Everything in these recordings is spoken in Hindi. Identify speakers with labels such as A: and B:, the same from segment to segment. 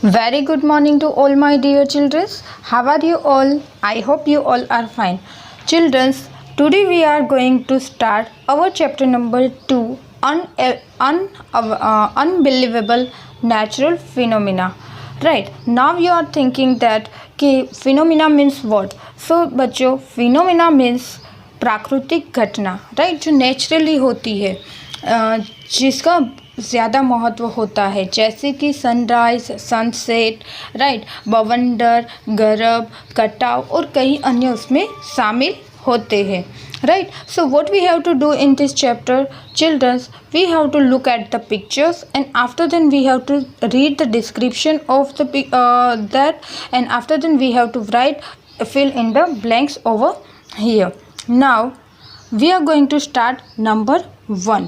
A: Very good morning to all my dear children. How are you all? I hope you all are fine. Children, today we are going to start our chapter number 2, Unbelievable Natural Phenomena. Right, now you are thinking that phenomena means what? So बच्चों, phenomena means प्राकृतिक घटना, राइट, जो नेचुरली होती है, जिसका ज़्यादा महत्व होता है, जैसे कि सनराइज, सनसेट, राइट, बवंडर, गरब, कटाव और कई अन्य उसमें शामिल होते हैं, right. So what we have to do in this chapter childrens, we have to look at the pictures and after then we have to read the description of the that and after then we have to write fill in the blanks over here. Now we are going to start number 1.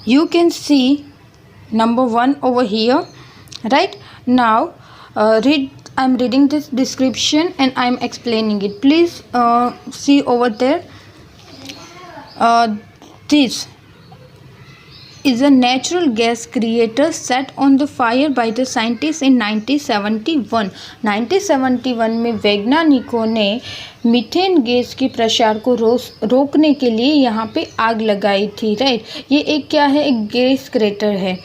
A: You can see number 1 over here, right? Now I'm reading this description and I'm explaining it. Please see over there. This is a natural gas creator set on the fire by the scientists in 1971. 1971 में वैज्ञानिकों ने मीथेन गैस की प्रसार को रोकने के लिए यहाँ पे आग लगाई थी, राइट. ये एक क्या है, एक गैस क्रेटर है.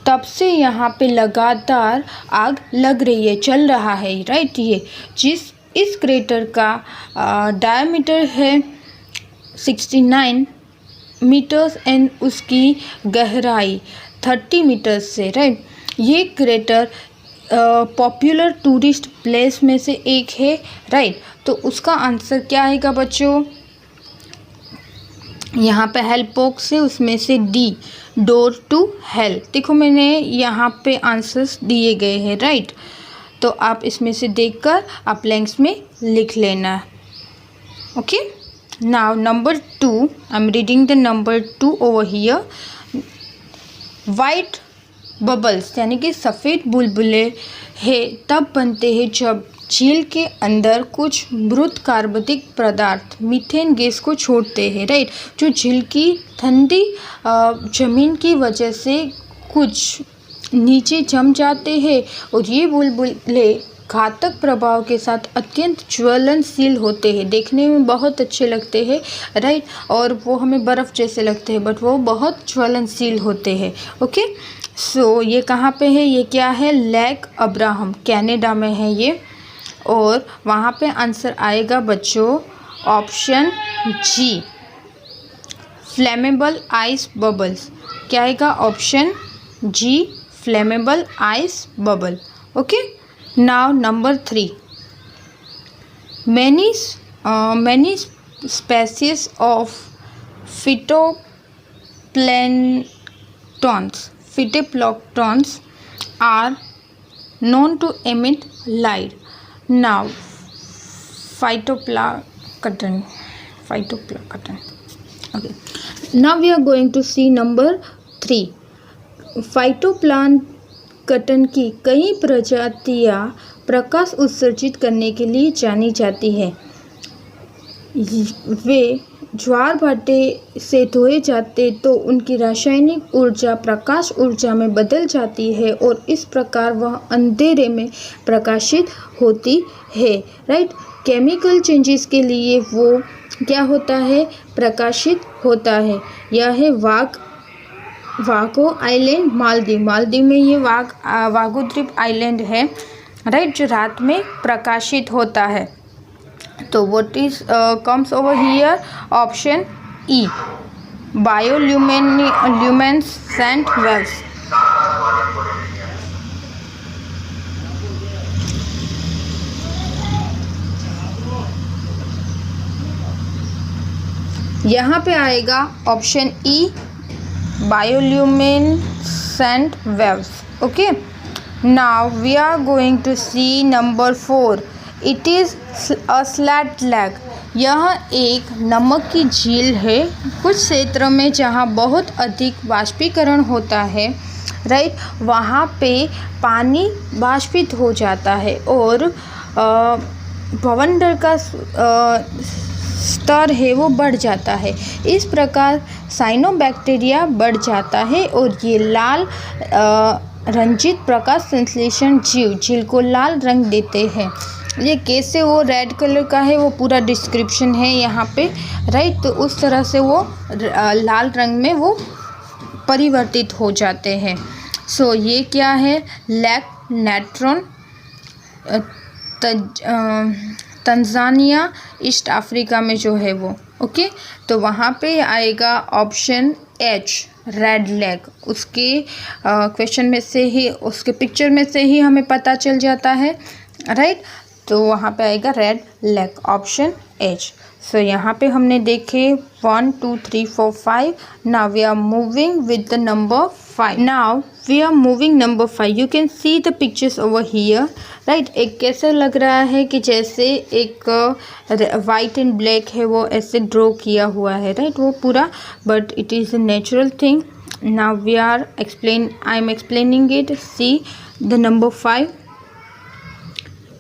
A: तब से यहाँ पे लगातार आग लग रही है, चल रहा है, राइट. ये इस क्रेटर का डायमीटर है 69 मीटर्स एंड उसकी गहराई 30 मीटर्स से, राइट. ये क्रेटर पॉपुलर टूरिस्ट प्लेस में से एक है, राइट. तो उसका आंसर क्या आएगा बच्चों, यहाँ पे हेल्प बॉक्स है, उसमें से डी, डोर टू हेल. देखो मैंने यहाँ पे आंसर्स दिए गए हैं, राइट. तो आप इसमें से देखकर आप ब्लैंक्स में लिख लेना, okay. Now number 2, I'm reading the number 2 over here. White bubbles यानी कि सफ़ेद बुलबुले है तब बनते हैं जब झील के अंदर कुछ मृत कार्बनिक पदार्थ मीथेन गैस को छोड़ते हैं, राइट. जो झील की ठंडी ज़मीन की वजह से कुछ नीचे जम जाते हैं और ये बुलबुले घातक प्रभाव के साथ अत्यंत ज्वलनशील होते हैं. देखने में बहुत अच्छे लगते हैं, राइट, और वो हमें बर्फ़ जैसे लगते हैं, बट वो बहुत ज्वलनशील होते हैं, ओके. सो ये कहाँ पे है, ये क्या है, लेक अब्राहम, कनाडा में है ये. और वहाँ पे आंसर आएगा बच्चों option G, flammable ice bubbles. क्या आएगा, option G, flammable ice bubble, okay. Now number 3, many species of phytoplanktons are known to emit light. Now phytoplankton. Okay. Now we are going to see number 3. Phytoplankton की कई प्रजातियां प्रकाश उत्सर्जित करने के लिए जानी जाती हैं. वे ज्वार भाटे से धोए जाते तो उनकी रासायनिक ऊर्जा प्रकाश ऊर्जा में बदल जाती है और इस प्रकार वह अंधेरे में प्रकाशित होती है, राइट. केमिकल चेंजेस के लिए वो क्या होता है, प्रकाशित होता है. यह है वागो आइलैंड, मालदीव में ये वागो द्वीप आइलैंड है, राइट, जो रात में प्रकाशित होता है. तो what is comes over here, option E, bioluminescent waves. यहाँ पे आएगा option E, bioluminescent waves, okay. Now we are going to see number 4. It is a salt lake. यह एक नमक की झील है. कुछ क्षेत्रों में जहाँ बहुत अधिक वाष्पीकरण होता है, राइट, वहाँ पे पानी वाष्पित हो जाता है और बवंडर का स्तर है वो बढ़ जाता है. इस प्रकार साइनोबैक्टीरिया बढ़ जाता है और ये लाल रंजित प्रकाश संश्लेषण जीव झील को लाल रंग देते हैं। ये कैसे वो रेड कलर का है वो पूरा डिस्क्रिप्शन है यहाँ पे, राइट। तो उस तरह से वो लाल रंग में वो परिवर्तित हो जाते हैं। सो ये क्या है, lake Natron, Tanzania east Africa में जो है वो, ओके। तो वहाँ पे आएगा ऑप्शन एच, रेड लेक। उसके क्वेश्चन में से ही, उसके पिक्चर में से ही हमें पता चल जाता है, राइट। तो वहाँ पे आएगा red lake, option H. So यहाँ पे हमने देखे 1 2 3 4 5। Now we are moving with the number 5। Now we are moving number 5। You can see the pictures over here, right. एक कैसे लग रहा है कि जैसे एक वाइट एंड ब्लैक है वो ऐसे ड्रॉ किया हुआ है, राइट, वो पूरा, but it is a natural thing. Now we are I am explaining it. See the number 5,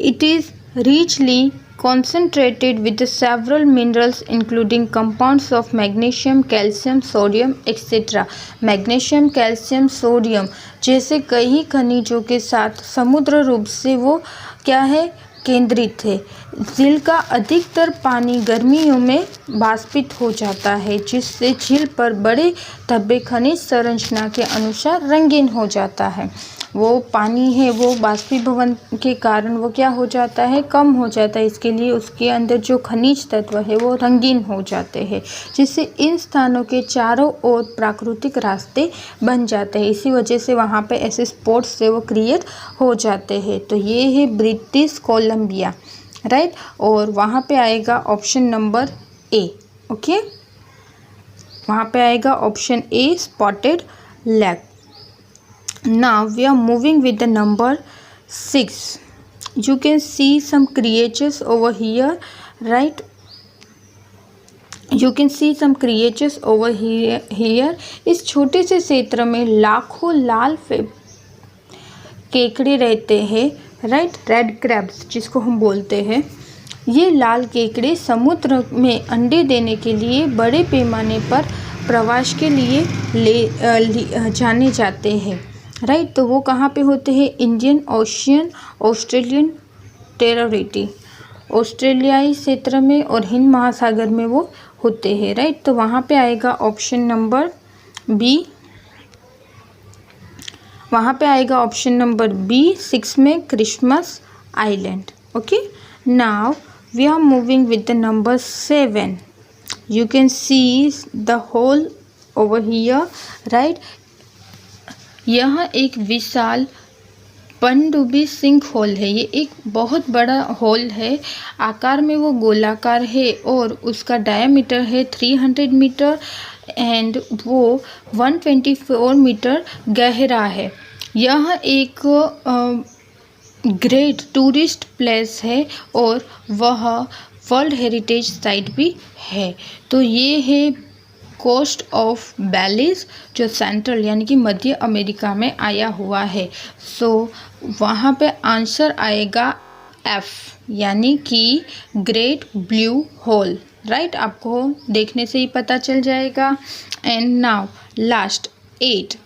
A: it is richly concentrated with several minerals including compounds of magnesium, calcium, sodium etc. Magnesium, calcium, sodium जैसे कई खनिजों के साथ समुद्र रूप से वो क्या है, केंद्रित है। झील का अधिकतर पानी गर्मियों में बाष्पित हो जाता है, जिससे झील पर बड़े धब्बे खनिज संरचना के अनुसार रंगीन हो जाता है। वो पानी है वो बाष्पीभवन के कारण वो क्या हो जाता है, कम हो जाता है। इसके लिए उसके अंदर जो खनिज तत्व है वो रंगीन हो जाते हैं, जिससे इन स्थानों के चारों ओर प्राकृतिक रास्ते बन जाते हैं। इसी वजह से वहाँ पे ऐसे स्पॉट्स से वो क्रिएट हो जाते हैं। तो ये है ब्रिटिश कोलंबिया, राइट। और वहाँ पे आएगा ऑप्शन नंबर ए, ओके। वहाँ पे आएगा option A, spotted lake. Now we are moving with the number 6. You can see some creatures over here, right? You can see some creatures over here. इस छोटे से क्षेत्र में लाखों लाल केकड़े रहते हैं, राइट, रेड क्रैब्स जिसको हम बोलते हैं। ये लाल केकड़े समुद्र में अंडे देने के लिए बड़े पैमाने पर प्रवास के लिए जाने जाते हैं, राइट। तो वो कहाँ पे होते हैं, इंडियन ओशियन, ऑस्ट्रेलियन टेरिटरी, ऑस्ट्रेलियाई क्षेत्र में और हिंद महासागर में वो होते हैं, राइट। तो वहाँ पे आएगा ऑप्शन नंबर बी, वहाँ पे आएगा ऑप्शन नंबर बी 6 में Christmas Island, okay. Now we are moving with the number 7. You can see the hole over here, right. यह एक विशाल पनडुब्बी सिंक होल है। ये एक बहुत बड़ा होल है, आकार में वो गोलाकार है और उसका डायमीटर है 300 मीटर एंड वो 124 मीटर गहरा है। यह एक ग्रेट टूरिस्ट प्लेस है और वह वर्ल्ड हेरिटेज साइट भी है। तो ये है कोस्ट ऑफ बेलीज, जो सेंट्रल यानी कि मध्य अमेरिका में आया हुआ है। सो वहाँ पे आंसर आएगा एफ, यानी कि ग्रेट ब्लू होल, राइट। आपको देखने से ही पता चल जाएगा। And now last 8.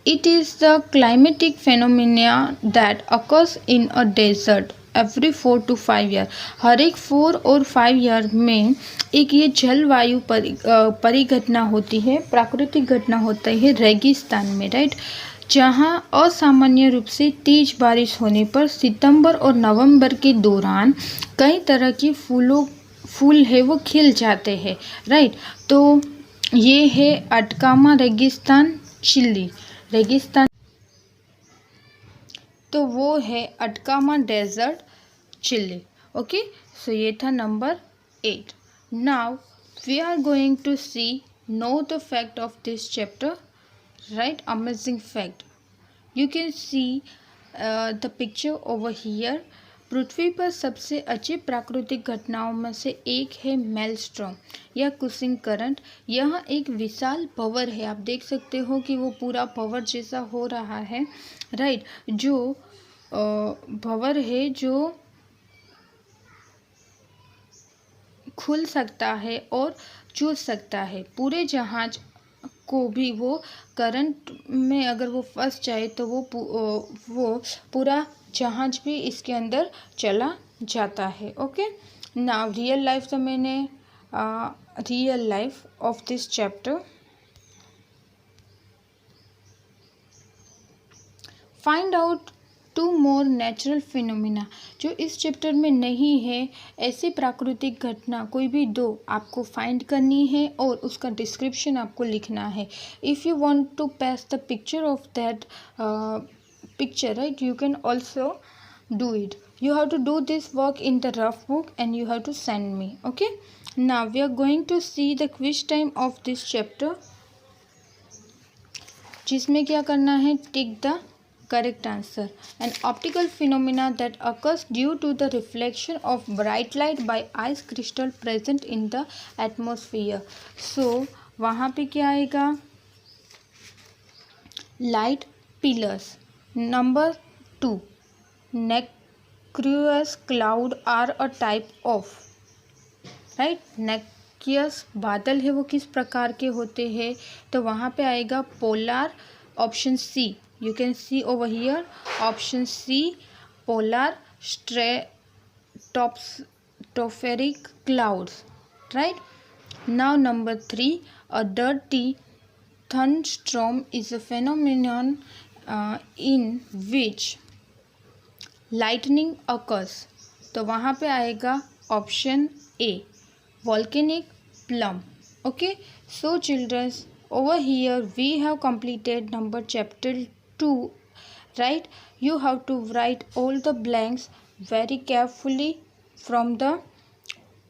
A: It is the climatic phenomena that occurs in a desert every 4 to 5 year. हर एक 4 और 5 ईयर में एक ये जलवायु परिघटना होती है, प्राकृतिक घटना होता है रेगिस्तान में, राइट, जहाँ असामान्य रूप से तेज बारिश होने पर सितंबर और नवंबर के दौरान कई तरह के फूल है वो खिल जाते हैं, राइट। तो ये है अटकामा रेगिस्तान, चिली रेगिस्तान, तो वो है Atacama desert, Chile, okay. So ये था number 8. Now we are going to know the fact of this chapter, right? Amazing fact. You can see the picture over here. पृथ्वी पर सबसे अच्छी प्राकृतिक घटनाओं में से एक है मेलस्ट्रॉम या कुसिंग करंट। यह एक विशाल भंवर है, आप देख सकते हो कि वो पूरा भंवर जैसा हो रहा है, राइट। जो भंवर है जो खुल सकता है और चूस सकता है। पूरे जहाज को भी वो करंट में अगर वो फंस जाए तो वो पूरा जहाज भी इसके अंदर चला जाता है। ओके, नाउ रियल लाइफ तो मैंने real life of this chapter, find out 2 more natural phenomena, जो इस चैप्टर में नहीं है, ऐसी प्राकृतिक घटना कोई भी 2 आपको फाइंड करनी है और उसका डिस्क्रिप्शन आपको लिखना है। If you want to paste the picture of that picture, right, you can also do it. You have to do this work in the rough book and you have to send me. Okay, now we are going to see the quiz time of this chapter, जिसमें क्या करना है, tick the correct answer. An optical phenomena that occurs due to the reflection of bright light by ice crystal present in the atmosphere. So वहाँ पे क्या आएगा, light pillars. Number 2, nacreous cloud are a type of, right, nacreous बादल है वो किस प्रकार के होते हैं, तो वहाँ पे आएगा polar, option C, you can see over here, option C, polar stratospheric clouds, right. Now number 3, a dirty thunderstorm is a phenomenon in which lightning occurs, तो वहाँ पे आएगा option A, volcanic plume. Okay, so children, over here we have completed number chapter 2, right. You have to write all the blanks very carefully from the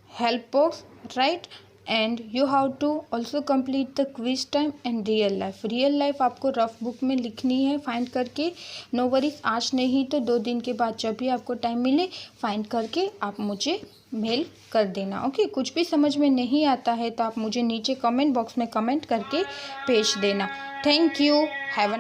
A: help box, right, and you have to also complete the quiz time and real life. Real life आपको रफ बुक में लिखनी है फाइंड करके, नो वरीज, आज नहीं तो 2 दिन के बाद जब भी आपको टाइम मिले फाइंड करके आप मुझे मेल कर देना। ओके, कुछ भी समझ में नहीं आता है तो आप मुझे नीचे कमेंट बॉक्स में कमेंट करके भेज देना। Thank you, have